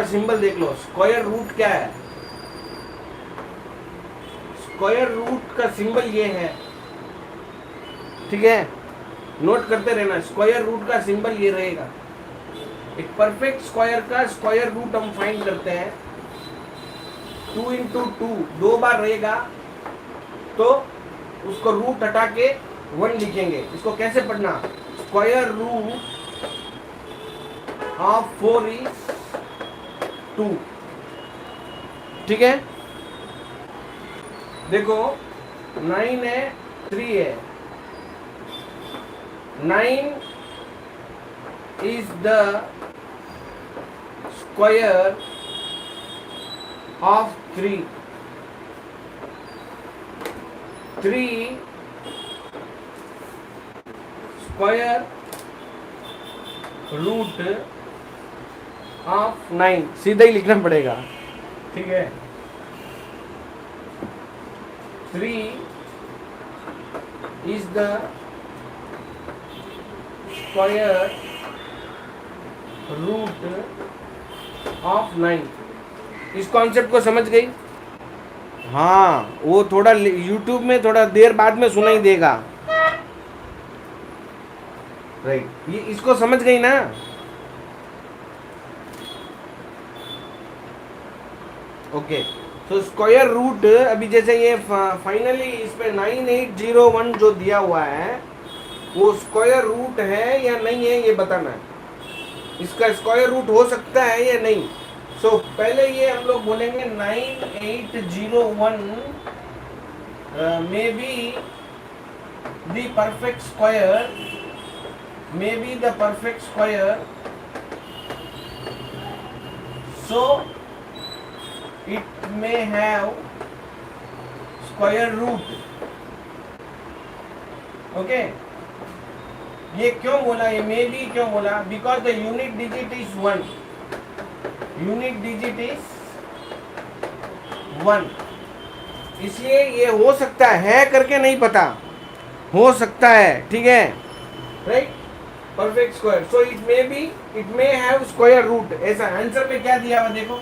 का सिंबल देख लो। Square root क्या है? स्क्वायर रूट का सिंबल ये है, ठीक है, नोट करते रहना। स्क्वायर रूट का सिंबल ये रहेगा। एक परफेक्ट स्क्वायर का स्क्वायर रूट हम फाइंड करते हैं। 2 इंटू 2 दो बार रहेगा, तो उसको रूट हटा के 1 लिखेंगे। इसको कैसे पढ़ना? स्क्वायर रूट ऑफ 4 इज 2, ठीक है। देखो 9 है, 3 है। 9 is the square of 3. 3 square root of 9, सीधा ही लिखना पड़ेगा, ठीक है। 3 is the square root of 9। इस कॉन्सेप्ट को समझ गई? हाँ, वो थोड़ा यूट्यूब में थोड़ा देर बाद में सुनाई देगा, राइट। ये इसको समझ गई ना? ओके, तो स्क्वायर रूट अभी जैसे ये फाइनली इस पे 9801 जो दिया हुआ है वो स्क्वायर रूट है या नहीं है ये बताना है। इसका स्क्वायर रूट हो सकता है या नहीं। सो पहले ये हम लोग बोलेंगे 9801 may be the perfect square, may be the perfect square, so it may have square root. Okay, ये क्यों बोला, ये मे बी क्यों बोला? Because the unit digit is 1, unit digit is 1, इसलिए ये हो सकता है करके नहीं पता, हो सकता है, ठीक है, right. Perfect square, so it may be, it may have square root. ऐसा आंसर पे क्या दिया हुआ देखो।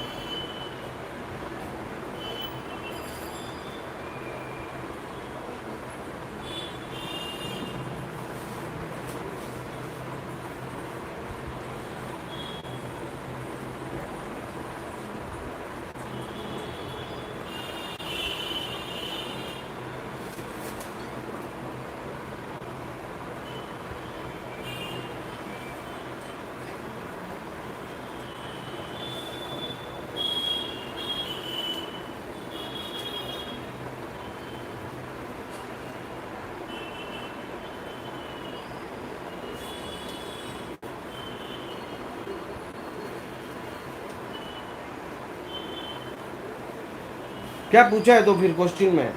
क्या पूछा है तो फिर क्वेश्चन में,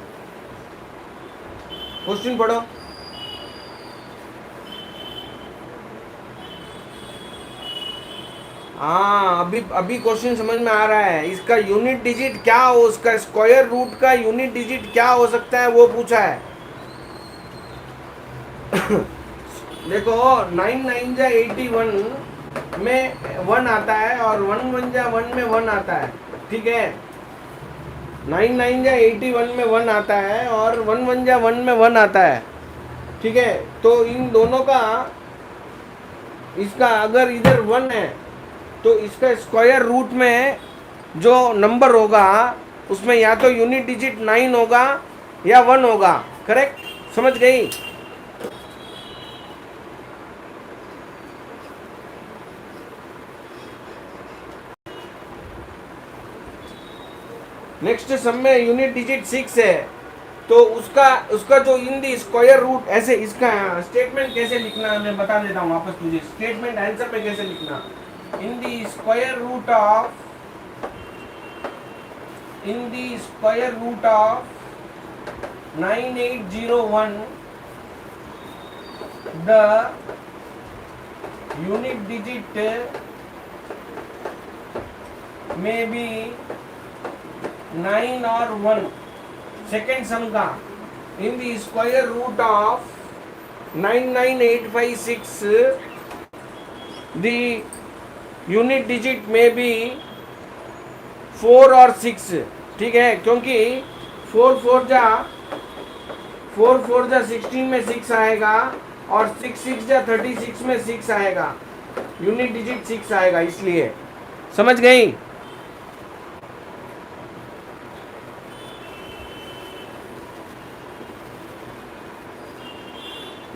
क्वेश्चन पढ़ो। हाँ, अभी क्वेश्चन समझ में आ रहा है। इसका यूनिट डिजिट क्या हो, उसका स्क्वायर रूट का यूनिट डिजिट क्या हो सकता है वो पूछा है। देखो 9 9 जा 81 में 1 आता है और 1 1 जा 1 में 1 आता है, ठीक है। 9 9 जा 81 में 1 आता है और 1 1 जा 1 में 1 आता है, ठीक है। तो इन दोनों का, इसका अगर इधर 1 है तो इसका स्क्वायर रूट में जो नंबर होगा उसमें या तो यूनिट डिजिट 9 होगा या 1 होगा, करेक्ट? समझ गई? नेक्स्ट सम में यूनिट डिजिट 6 है, तो उसका जो इन दी स्क्वायर रूट, ऐसे इसका स्टेटमेंट कैसे लिखना मैं बता देता हूँ वापस तुझे। स्टेटमेंट आंसर पे कैसे लिखना, in the square root of, in the square root of 9801 the unit digit में बी 9 और 1। सेकेंड सम का, in the square root of 99856 the unit digit में बी 4 और 6, ठीक है, क्योंकि 4 4 जा 16 में 6 आएगा और 6 जा 36 में 6 आएगा, यूनिट डिजिट 6 आएगा, इसलिए समझ गई।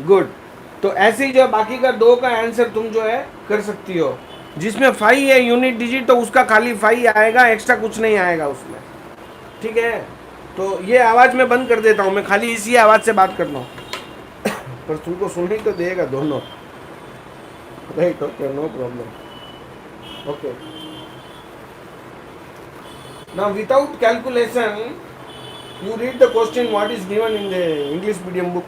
गुड। तो ऐसे ही जो बाकी का 2 का आंसर तुम जो है कर सकती हो। जिसमें 5 है यूनिट डिजिट, तो उसका खाली 5 आएगा, एक्स्ट्रा कुछ नहीं आएगा उसमें, ठीक है। तो ये आवाज़ मैं बंद कर देता हूँ, मैं खाली इसी आवाज़ से बात करता हूँ पर तुमको सुननी तो देगा दोनों, right? Okay, no problem. Okay, now without calculation you read the question what is given in the English medium book.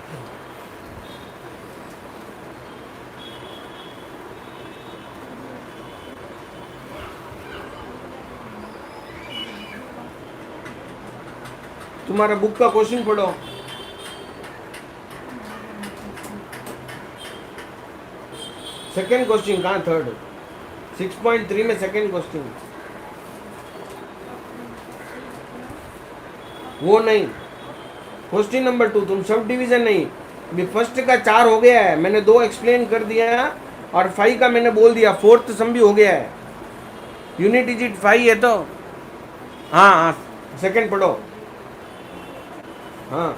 तुम्हारा बुक का क्वेश्चन पढ़ो। सेकेंड क्वेश्चन कहाँ, थर्ड 6.3 में सेकेंड क्वेश्चन, वो नहीं, क्वेश्चन नंबर 2, तुम सब डिवीजन नहीं, अभी फर्स्ट का 4 हो गया है, मैंने 2 एक्सप्लेन कर दिया और 5 का मैंने बोल दिया, फोर्थ सम भी हो गया है, यूनिट डिजिट 5 है तो हाँ हाँ सेकेंड पढ़ो। हाँ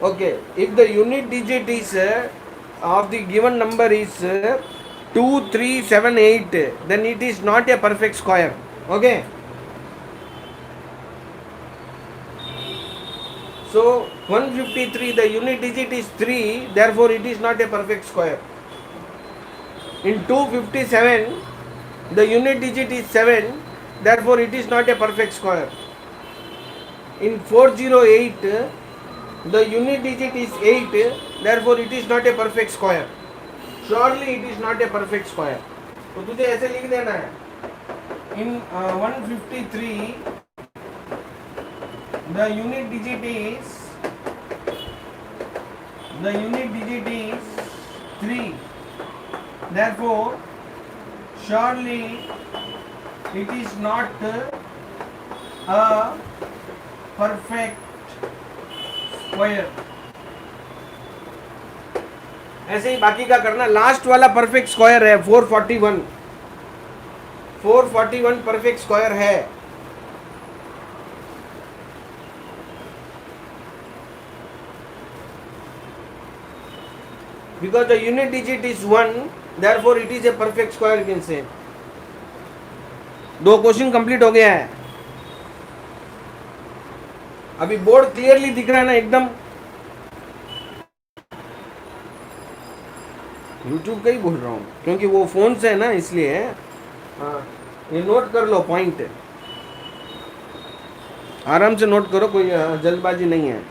okay, if the unit digit is of the given number is 2 3 7 8 then it is not a perfect square. Okay, so 153 the unit digit is 3, therefore it is not a perfect square. In 257 the unit digit is 7, therefore it is not a perfect square. In 408 the unit digit is 8, therefore it is not a perfect square. Surely it is not a perfect square. तो तुझे ऐसे लिख देना है, in 153 the unit digit is 3, therefore surely it is not a perfect square. ऐसे ही बाकी का करना। लास्ट वाला परफेक्ट स्क्वायर है 441, 441 परफेक्ट स्क्वायर है। Because the unit digit is 1, therefore it is a perfect square, you can say. 2 question complete हो गया है। अभी बोर्ड क्लियरली दिख रहा है ना एकदम? यूट्यूब का ही बोल रहा हूँ क्योंकि वो फोन से है ना, इसलिए। हाँ, ये नोट कर लो, पॉइंट आराम से नोट करो, कोई जल्दबाजी नहीं है।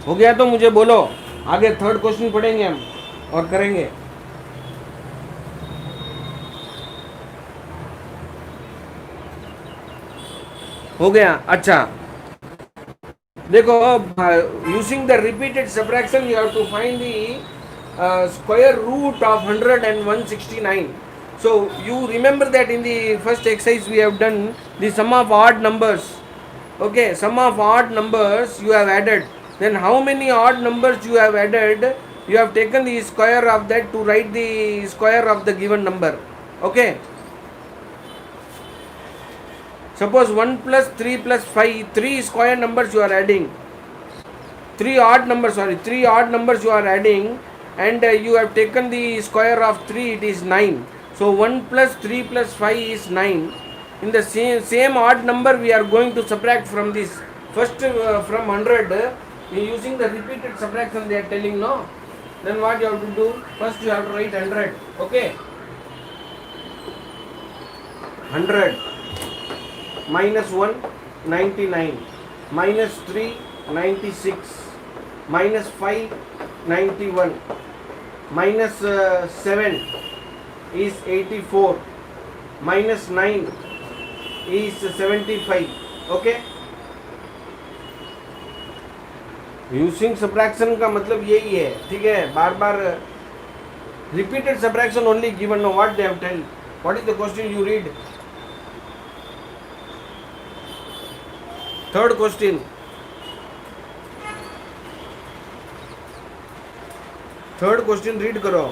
हो गया तो मुझे बोलो, आगे थर्ड क्वेश्चन पढ़ेंगे हम और करेंगे। हो गया? अच्छा देखो, using the repeated subtraction you have to find the square root of 100 and 169. So you remember that in the first exercise we have done the sum of odd numbers. Okay, sum of odd numbers you have added. Then how many odd numbers you have added, you have taken the square of that to write the square of the given number. Okay, suppose 1 plus 3 plus 5, 3 square numbers you are adding, 3 odd numbers you are adding, and you have taken the square of 3, it is 9. So 1 plus 3 plus 5 is 9. In the same odd number we are going to subtract from this. First from 100, using the repeated subtraction they are telling, no? Then what you have to do? First you have to write 100. Okay? 100 minus 1, 99, minus 3, 96, minus 5, 91, minus 7 is 84, minus 9 is 75. Okay? Using subtraction का मतलब यही है, ठीक है? बार बार repeated subtraction only given. No what they have tell. What is the question you read? Third question. Third question read करो.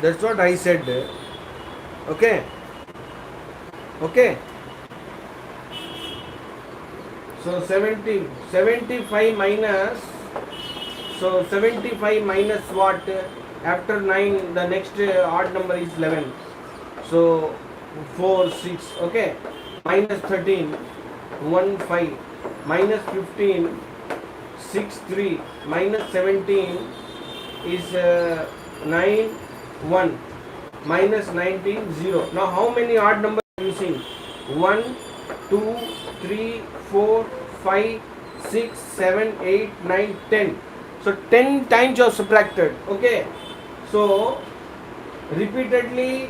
That's what I said. Okay? Okay? So 75 minus, so 75 minus what? After 9, the next odd number is 11. So 4, 6. Okay? Minus 13, 1, 5. Minus 15, 6, 3. Minus 17 is 9, 1. Minus 19, 0. Now how many odd numbers are you seeing? 1, 2, 3, 4, 5, 6, 7, 8, 9, 10. So 10 times you have subtracted. Okay? So repeatedly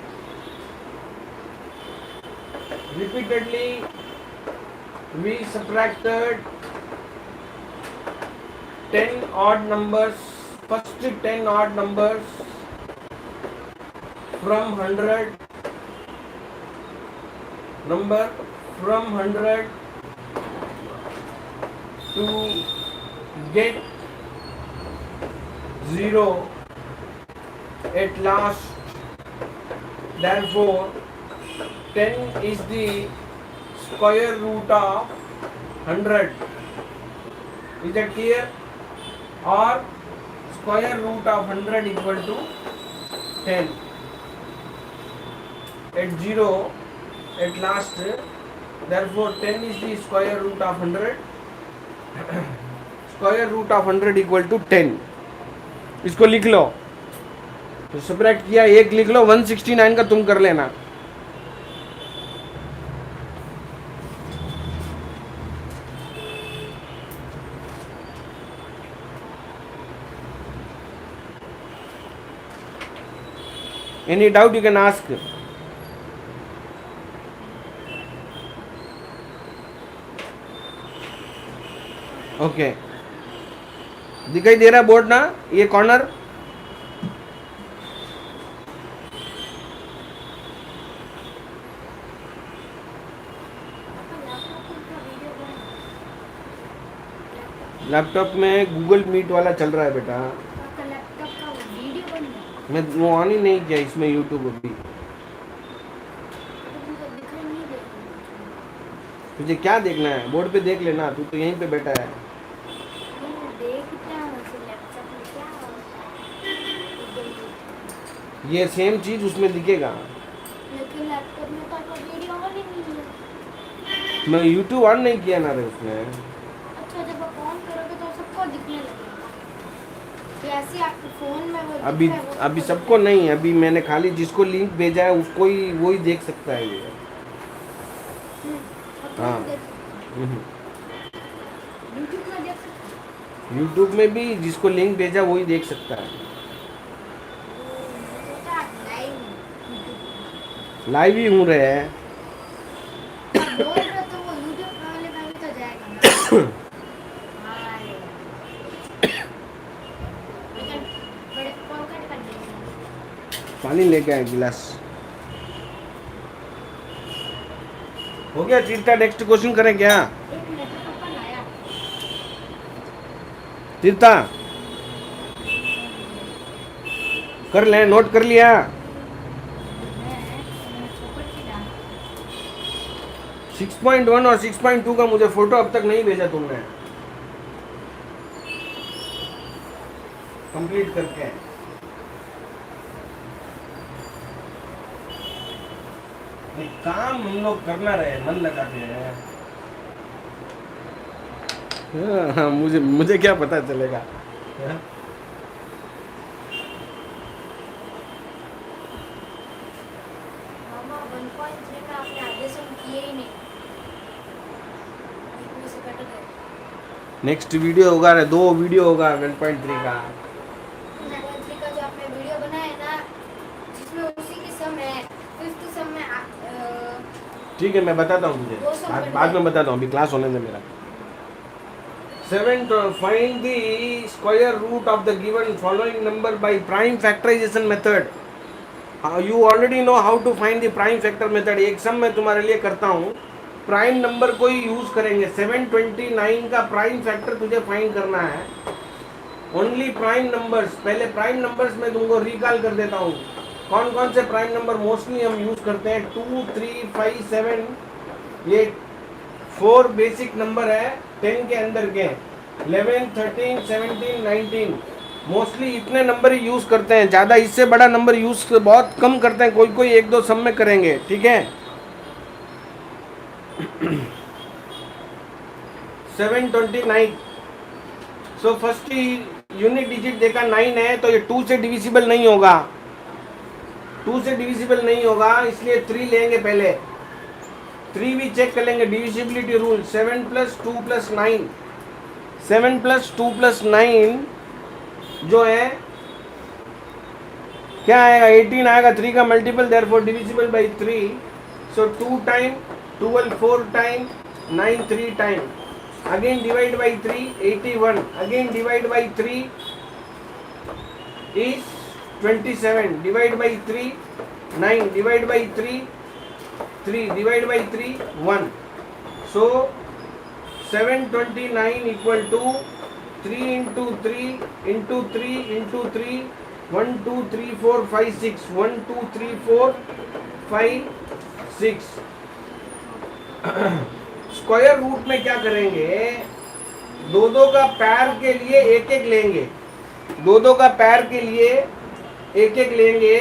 we subtracted 10 odd numbers. First 10 odd numbers from 100 number, from 100 to get 0 at last. Therefore 10 is the square root of 100. Is that clear? Or square root of 100 equal to 10. At 0 at last, therefore 10 is the square root of 100. Square root of 100 equal to 10. इसको लिख लो. तो subtract किया, एक लिख लो. 169 का तुम कर लेना. Any doubt you can ask. Okay, दिखाई दे रहा बोर्ड ना, ये कॉर्नर? लैपटॉप में गूगल मीट वाला चल रहा है बेटा. मैं वो ऑन ही नहीं किया इसमें यूट्यूब अभी. तुझे क्या देखना है? बोर्ड पे देख लेना, तू तो यहीं पे बैठा है. ये सेम चीज उसमें दिखेगा. लेकिन लैपटॉप में तो वीडियो ऑन ही नहीं है. मैं यूट्यूब ऑन नहीं किया ना रे उसमें. अच्छा, जब आप ऑन करोगे तो सबको दिखने लगेगा. जैसे आपके फोन में वो अभी सबको नहीं. अभी मैंने खाली जिसको लिंक भेजा है उसको ही, वही देख सकता है ये. हाँ, यूट्यूब में भी जिसको लिंक भेजा वही देख सकता है. लाइव ही हूँ रे. पानी लेके आए गिलास. हो गया तीर्था? नेक्स्ट क्वेश्चन करें क्या तीर्था? कर ले, नोट कर लिया? 6.1 और 6.2 का मुझे फोटो अब तक नहीं भेजा तुमने कंप्लीट करके। एक काम हम लोग करना रहे, मन लगाते हैं। हाँ, मुझे मुझे क्या पता चलेगा। हाँ? मामा 1.3 में आपने आधे सम किए ही नहीं, बीच में से कट गए। नेक्स्ट वीडियो होगा रे, 2 वीडियो होगा 1.3 का। 1.3 का जो आपने वीडियो बनाया है ना, जिसमें उसी की सम है, फिफ्थ सम में ठीक है, मैं बताता हूँ तुझे, वो सब बढ़ बाद में गए। बताता हूँ, अभी क्लास होने दे मेरा। 7 find the square root of the given following number by prime factorization method. You already know how to find the prime factor method. एक सम मैं तुम्हारे लिए करता हूँ, प्राइम नंबर को ही यूज करेंगे। 729 का प्राइम फैक्टर तुझे फाइंड करना है। ओनली प्राइम नंबर्स, पहले प्राइम नंबर्स में तुमको रिकॉल कर देता हूँ कौन कौन से प्राइम नंबर मोस्टली हम यूज करते हैं। 2, 3, 5, 7, ये 4 बेसिक नंबर है 10 के अंदर के। 11, 13, 17, 19 मोस्टली इतने नंबर ही यूज करते हैं, ज़्यादा इससे बड़ा नंबर यूज बहुत कम करते हैं, कोई कोई 1-2 सम में करेंगे, ठीक है। 729, सो फर्स्ट यूनिट डिजिट देखा 9 है, तो ये 2 से डिविजिबल नहीं होगा, 2 से डिविजिबल नहीं होगा, इसलिए 3 लेंगे पहले। 3 भी चेक कर लेंगे, डिविजिबिलिटी रूल। 7 + 2 + 9, 7 + 2 + 9 जो है क्या आएगा, 18 आएगा, 3 का multiple, therefore divisible by 3। So 2 time, 12 4 time, 9 3 time, again divide by 3, 81, again divide by 3 is 27, divide by 3, 9, divide by 3, 3, divide by 3, 1. So 729 equal to 3 into 3 into 3 into 3, 1 2 3 4 5 6, 1 2 3 4 5 6। Square root में क्या करेंगे, दो का पैर के लिए एक एक लेंगे, दो का पैर के लिए एक एक लेंगे,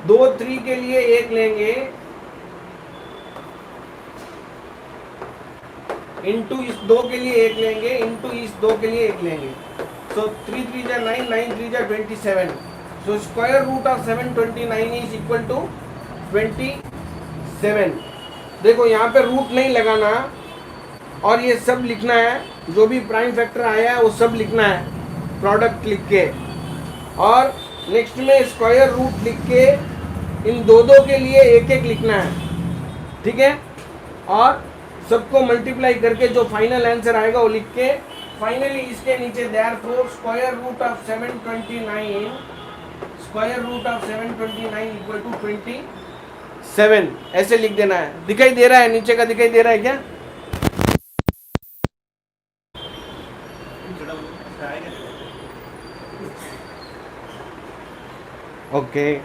2 3 के लिए एक लेंगे, इंटू इस 2 के लिए एक लेंगे, इंटू इस 2 के लिए एक लेंगे। सो 3 3 जा 9, 9 3 जा 27। So square root of 729 is equal to 27। देखो यहाँ पे रूट नहीं लगाना और ये सब लिखना है, जो भी प्राइम फैक्टर आया है वो सब लिखना है, प्रोडक्ट लिख के, और नेक्स्ट में स्क्वायर रूट लिख के इन दो के लिए एक एक लिखना है, ठीक है। और सबको मल्टीप्लाई करके जो फाइनल आंसर आएगा वो लिख के फाइनली इसके नीचे therefore square root of 729, square root of 729 equal to 27 ऐसे लिख देना है। दिखाई दे रहा है, नीचे का दिखाई दे रहा है क्या? Okay,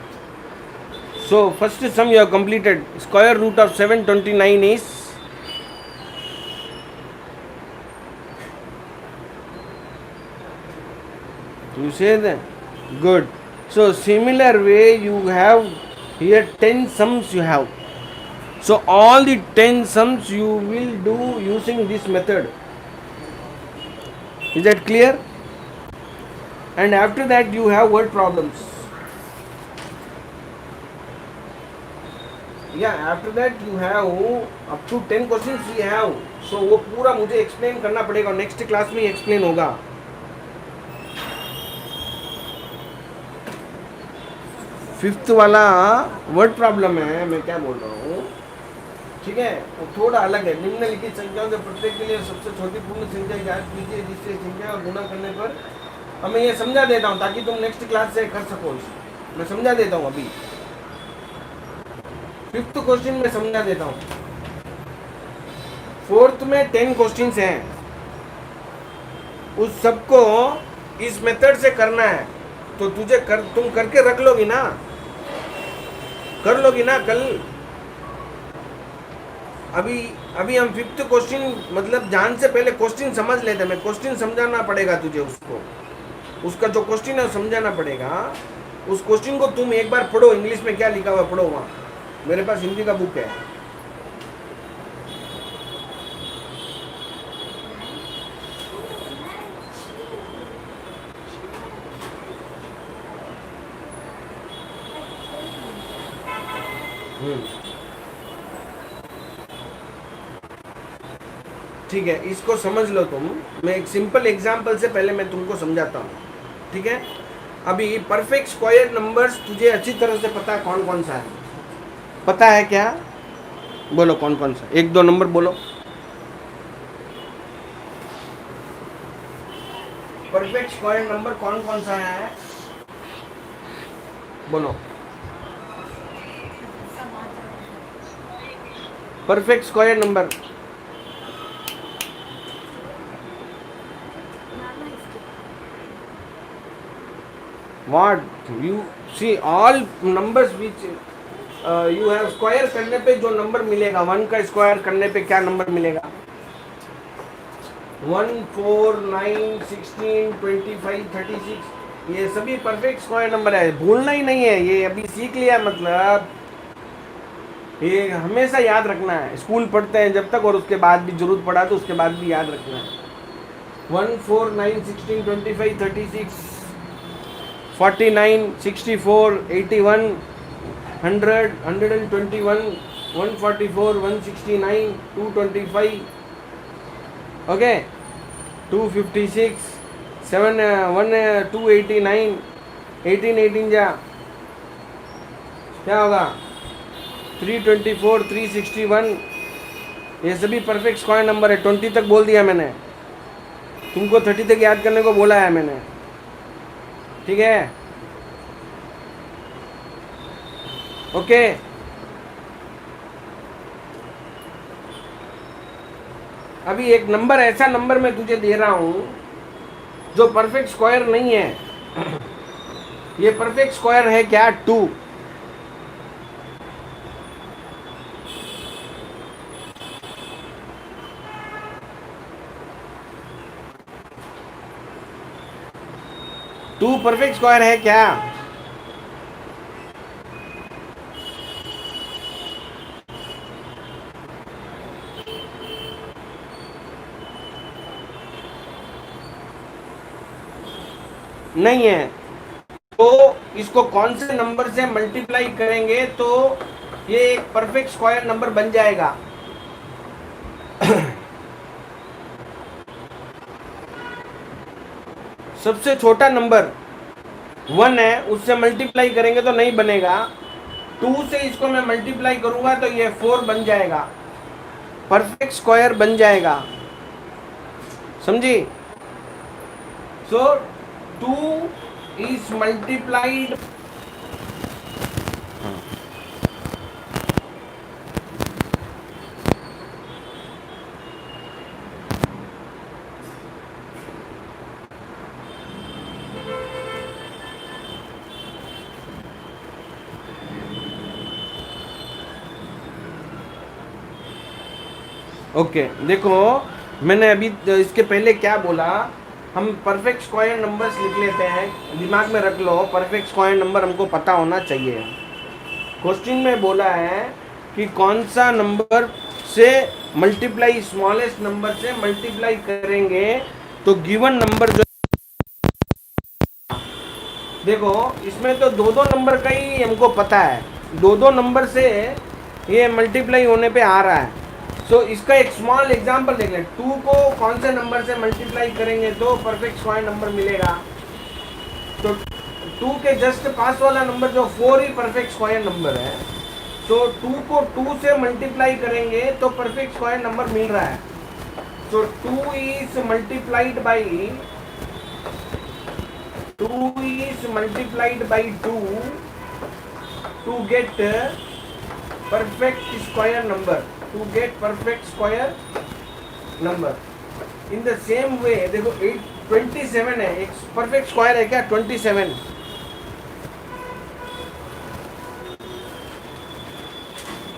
so first sum you have completed. Square root of 729 is you say that good. So similar way you have here 10 sums you have. So all the 10 sums you will do using this method. Is that clear? And after that you have word problems. Yeah, after that you have up to 10 questions we have. So वो पूरा मुझे explain करना पड़ेगा, next class में explain होगा। Fifth वाला word problem है, मैं क्या बोल रहा हूँ, ठीक है, वो थोड़ा अलग है। निम्नलिखित संख्याओं के प्रत्येक के लिए सबसे छोटी पूर्ण संख्या ज्ञात कीजिए जिससे संख्या का गुणा करने पर, अब मैं ये समझा देता हूँ ताकि तुम नेक्स्ट क्लास से कर सको। मैं समझा देता हूँ, अभी फिफ्थ क्वेश्चन में समझा देता हूँ। फोर्थ में 10 क्वेश्चंस हैं, उस सबको इस मेथड से करना है, तो तुम करके रख लोगी ना, कर लोगी ना कल। अभी अभी हम फिफ्थ क्वेश्चन, मतलब जान से पहले क्वेश्चन समझ लेते हैं। मैं क्वेश्चन समझाना पड़ेगा तुझे, उसको उसका जो क्वेश्चन है समझाना पड़ेगा। उस क्वेश्चन को तुम एक बार पढ़ो, इंग्लिश में क्या लिखा हुआ पढ़ो, वहाँ मेरे पास हिंदी का बुक है। ठीक है, इसको समझ लो तुम। मैं एक सिंपल एग्जांपल से पहले मैं तुमको समझाता हूँ, ठीक है। अभी परफेक्ट स्क्वायर नंबर्स तुझे अच्छी तरह से पता है कौन कौन सा है, पता है क्या? बोलो कौन कौन सा, एक दो नंबर बोलो। परफेक्ट स्क्वायर नंबर कौन कौन सा है, बोलो। Perfect square number, what you see all numbers which you have square करने पे जो नंबर मिलेगा, 1 का स्क्वायर करने पे क्या नंबर मिलेगा? 1, 4, 9, 16, 25, 36, ये सभी परफेक्ट स्क्वायर नंबर है, भूलना ही नहीं है। ये अभी सीख लिया, मतलब ये हमेशा याद रखना है। स्कूल पढ़ते हैं जब तक, और उसके बाद भी जरूरत पड़ा तो उसके बाद भी याद रखना है। 1, 4, 9, 16, 25, 36, 49, 64, 81, 100, 121, 144, 169, 225, ओके, 256, 7, 289, 18 जा क्या होगा, 324, 361, ये सभी परफेक्ट स्क्वायर नंबर है। 20 तक बोल दिया मैंने तुमको, 30 तक याद करने को बोला है मैंने, ठीक है, ओके। अभी एक नंबर, ऐसा नंबर मैं तुझे दे रहा हूं जो परफेक्ट स्क्वायर नहीं है। ये परफेक्ट स्क्वायर है क्या? 2। टू परफेक्ट स्क्वायर है क्या? नहीं है। तो इसको कौन से नंबर से मल्टीप्लाई करेंगे तो ये एक परफेक्ट स्क्वायर नंबर बन जाएगा? सबसे छोटा नंबर 1 है, उससे मल्टीप्लाई करेंगे तो नहीं बनेगा। 2 से इसको मैं मल्टीप्लाई करूंगा तो ये 4 बन जाएगा, परफेक्ट स्क्वायर बन जाएगा, समझी? सो 2 इज मल्टीप्लाइड, ओके देखो मैंने अभी इसके पहले क्या बोला, हम परफेक्ट स्क्वायर नंबर्स लिख लेते हैं, दिमाग में रख लो। परफेक्ट स्क्वायर नंबर हमको पता होना चाहिए। क्वेश्चन में बोला है कि कौन सा नंबर से मल्टीप्लाई, स्मॉलेस्ट नंबर से मल्टीप्लाई करेंगे तो गिवन नंबर जो, देखो इसमें तो दो दो नंबर का ही हमको पता है, दो दो नंबर से ये मल्टीप्लाई होने पे आ रहा है। सो इसका एक स्मॉल एग्जांपल देख लें। 2 को कौन से नंबर से मल्टीप्लाई करेंगे तो परफेक्ट स्क्वायर नंबर मिलेगा? तो 2 के जस्ट पास वाला नंबर जो 4 ही परफेक्ट स्क्वायर नंबर है। तो 2 को 2 से मल्टीप्लाई करेंगे तो परफेक्ट स्क्वायर नंबर मिल रहा है। तो 2 is multiplied by 2 to get perfect square number, to get perfect square number. In the same way देखो 27 है, एक परफेक्ट स्क्वायर है क्या?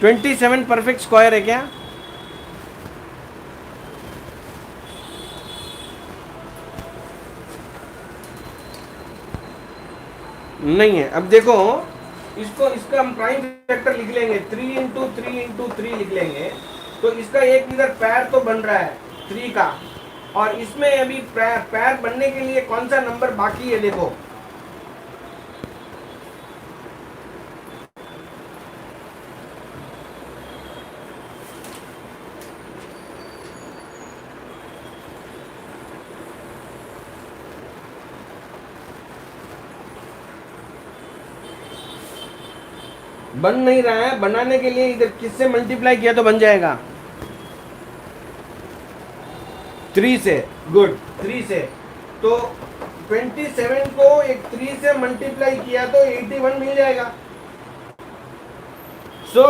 27 परफेक्ट स्क्वायर है क्या? नहीं है। अब देखो इसको, इसका हम प्राइम फैक्टर लिख लेंगे 3 इंटू 3 लिख लेंगे। तो इसका एक इधर पैर तो बन रहा है 3 का, और इसमें अभी पैर बनने के लिए कौन सा नंबर बाकी है देखो। बन नहीं रहा है, बनाने के लिए इधर किससे मल्टीप्लाई किया तो बन जाएगा? 3 से। गुड, 3 से। तो 27 को एक 3 से मल्टीप्लाई किया तो 81 मिल जाएगा। So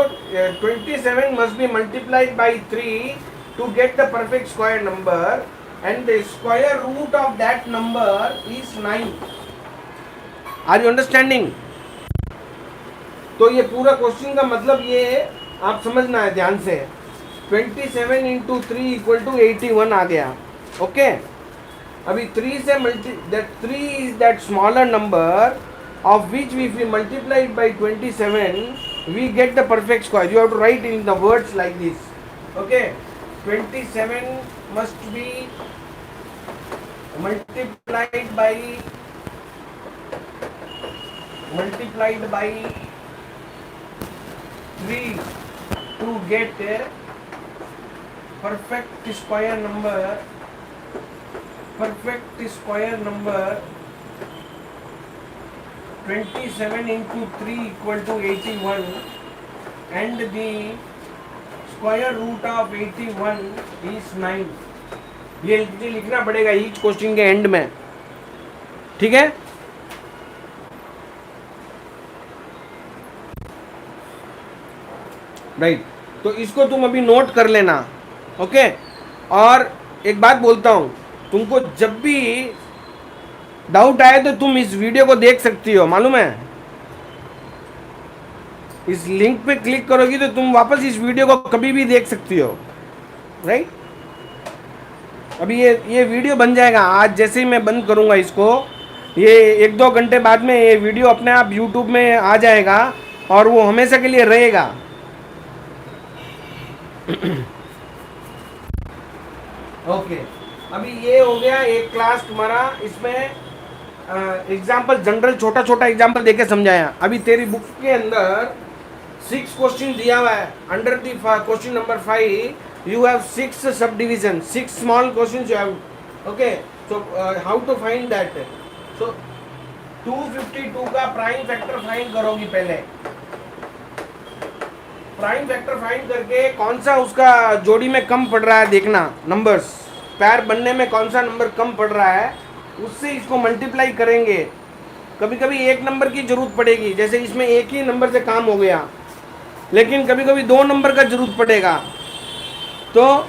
27 must be multiplied by 3 to get the perfect square number, and the square root of that number is 9। Are you understanding? तो ये पूरा क्वेश्चन का मतलब ये आप समझना है ध्यान से। 27 इंटू 3 इक्वल टू 81 आ गया। ओके, अभी 3 से that 3 is that smaller number of which we multiplied by 27 we get the perfect square. You have to write in the words like this. Okay, 27 must be multiplied by 3 to get a perfect square number, perfect square number 27 into 3 equal to 81, and the square root of 81 is 9। ये मुझे लिखना पड़ेगा each question के and में, ठीक है? Right, तो इसको तुम अभी नोट कर लेना। ओके, और एक बात बोलता हूं, तुमको जब भी डाउट आए तो तुम इस वीडियो को देख सकती हो, मालूम है? इस लिंक पे क्लिक करोगी तो तुम वापस इस वीडियो को कभी भी देख सकती हो। राइट, अभी ये वीडियो बन जाएगा आज, जैसे ही मैं बंद करूंगा इसको, ये 1-2 घंटे बाद में ये वीडियो अपने आप यूट्यूब में आ जाएगा और वो हमेशा के लिए रहेगा। ओके, अभी ये हो गया एक क्लास तुम्हारा। इसमें एग्जाम्पल जनरल छोटा छोटा एग्जाम्पल देके समझाया। अभी तेरी बुक के अंदर 6 क्वेश्चन दिया हुआ है। Under the question number 5 you have 6 subdivision, 6 small question you have. Okay, so how to find that? So 252 का प्राइम फैक्टर फाइंड करोगी पहले। प्राइम फैक्टर फाइंड करके कौन सा उसका जोड़ी में कम पड़ रहा है देखना, नंबर्स पैर बनने में कौन सा नंबर कम पड़ रहा है, उससे इसको मल्टीप्लाई करेंगे। कभी कभी एक नंबर की जरूरत पड़ेगी, जैसे इसमें एक ही नंबर से काम हो गया, लेकिन कभी कभी 2 नंबर का जरूरत पड़ेगा, तो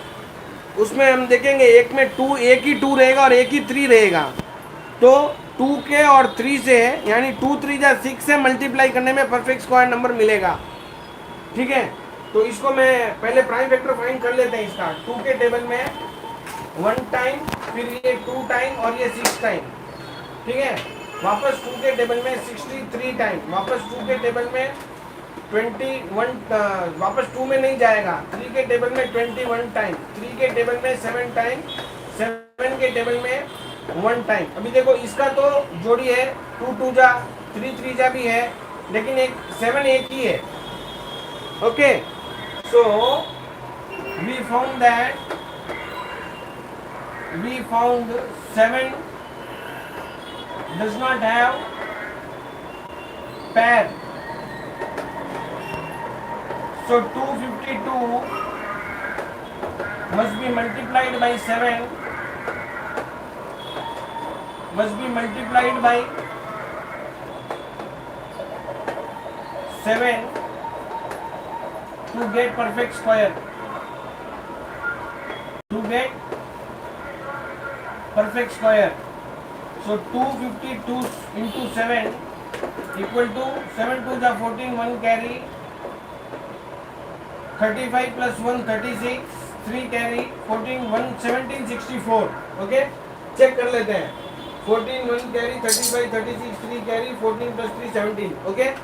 उसमें हम देखेंगे एक में 2, एक ही 2 रहेगा और एक ही 3 रहेगा। तो 2 के और 3 से, यानी 2 3 जा 6 से मल्टीप्लाई करने में परफेक्ट स्क्वायर नंबर मिलेगा। ठीक है, तो इसको मैं पहले प्राइम वेक्टर फाइंड कर लेते हैं। इसका 2 के टेबल में 1 टाइम, फिर ये 2 टाइम और ये 6 टाइम। ठीक है, वापस 2 के टेबल में 63 टाइम, वापस 2 के टेबल में 21, वापस 2 में नहीं जाएगा, 3 के टेबल में 21 टाइम, 3 के टेबल में 7 टाइम, 7 के टेबल में 1 टाइम। अभी देखो इसका तो जोड़ी है 2 2 जा 3 3 जा भी है, लेकिन एक 7 एक ही है। Okay, so we found 7 does not have pair. So 252 must be multiplied by 7, must be multiplied by 7 to get perfect square. To get perfect square. So 252 into 7 equal to 7 to the 14, 1 carry, 35 plus 1 36, 3 carry, 14 1 17 64. Okay, check कर लेते हैं। 14 1 carry 35 36 3 carry 14 plus 3 17. Okay,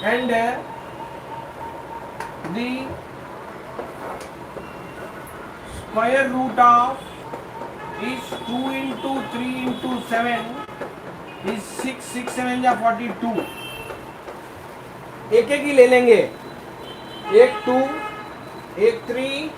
and the square root of is 2 into 3 into 7 is 6 6 7 या 42. एक एक ही ले लेंगे, एक 2 एक 3